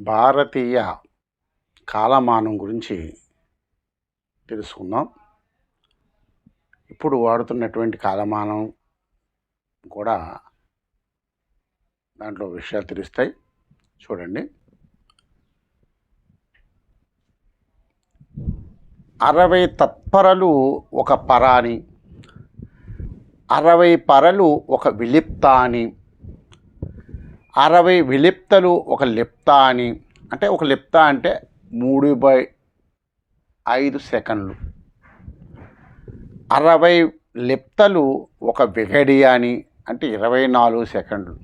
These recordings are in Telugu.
భారతీయ కాలమానం గురించి తెలుసుకుందాం. ఇప్పుడు వాడుతున్నటువంటి కాలమానం కూడా దాంట్లో విషయాలు తెలుస్తాయి. చూడండి, 60 తత్పరలు ఒక పరాని, 60 పరలు ఒక విలిప్త అని, 60 విలిప్తలు ఒక లిప్త అని. అంటే ఒక లిప్త అంటే 3/5 సెకండ్లు. 60 లిప్తలు ఒక విఘడి అని, అంటే 24 సెకండ్లు.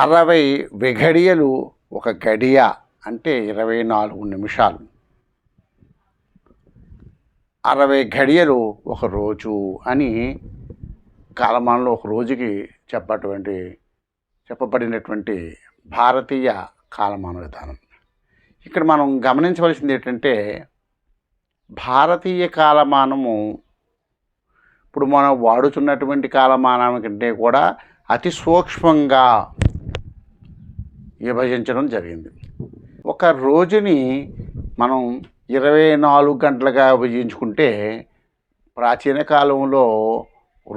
60 విఘడియలు ఒక గడియ అంటే 24 నిమిషాలు. 60 గడియలు ఒక రోజు అని కాలమానంలో ఒక రోజుకి చెప్పబడినటువంటి భారతీయ కాలమాన విధానం. ఇక్కడ మనం గమనించవలసింది ఏంటంటే, భారతీయ కాలమానము ఇప్పుడు మనం వాడుతున్నటువంటి కాలమానం కంటే కూడా అతి సూక్ష్మంగా విభజించడం జరిగింది. ఒక రోజుని మనం 24 గంటలుగా విభజించుకుంటే, ప్రాచీన కాలంలో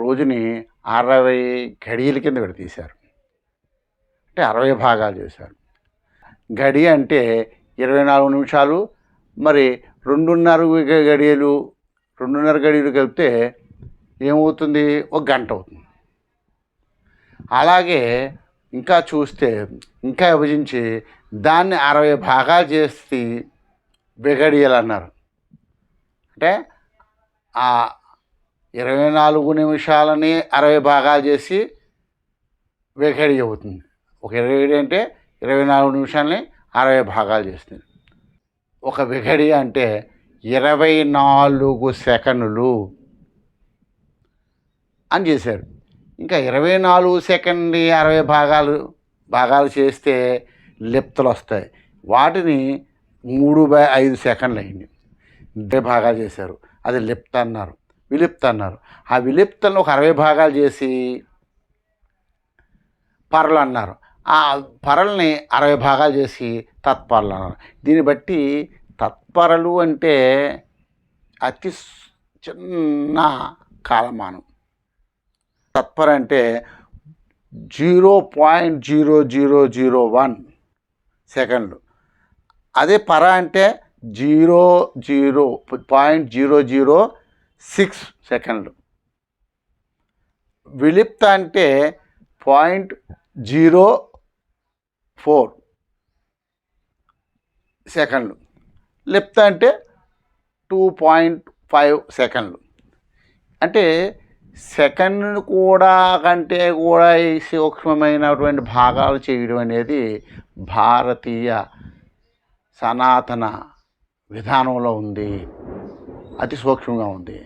రోజుని 60 గడియల కింద విడదీశారు. అంటే 60 భాగాలు చేశారు. గడి అంటే 24 నిమిషాలు, మరి 2.5 గడియలు కలిపితే ఏమవుతుంది? ఒక గంట అవుతుంది. అలాగే ఇంకా చూస్తే ఇంకా విభజించి దాన్ని 60 భాగాలు చేసి విఘడియలు అన్నారు. అంటే ఆ 24 నిమిషాలని 60 భాగాలు చేసి విఘడి అవుతుంది. ఒక విఘడి అంటే 24 నిమిషాలని 60 భాగాలు చేస్తుంది. ఒక విఘడి అంటే 24 సెకండ్లు అని చేశారు. ఇంకా 24 సెకండ్ని 60 భాగాలు చేస్తే లిప్తలు వస్తాయి. వాటిని 3/5 సెకండ్లు అయింది. 70 భాగాలు చేశారు. అది లిప్త అన్నారు, విలిప్త అన్నారు. ఆ విలిప్తలను ఒక 60 భాగాలు చేసి పరలు అన్నారు. ఆ పరల్ని 60 భాగాలు చేసి తత్పరలు అన్నారు. దీన్ని బట్టి తత్పరలు అంటే అతి చిన్న కాలమానం. తత్పర అంటే 0.0001 సెకండ్లు. అదే పర అంటే 0.006 సెకండ్లు. విలిప్త అంటే 0.04 సెకండ్లు. లిప్త అంటే 2.5 సెకండ్లు. అంటే సెకండ్ కంటే కూడా ఈ సూక్ష్మమైనటువంటి భాగాలు చేయడం అనేది భారతీయ సనాతన విధానంలో ఉంది. అతి సూక్ష్మంగా ఉంది.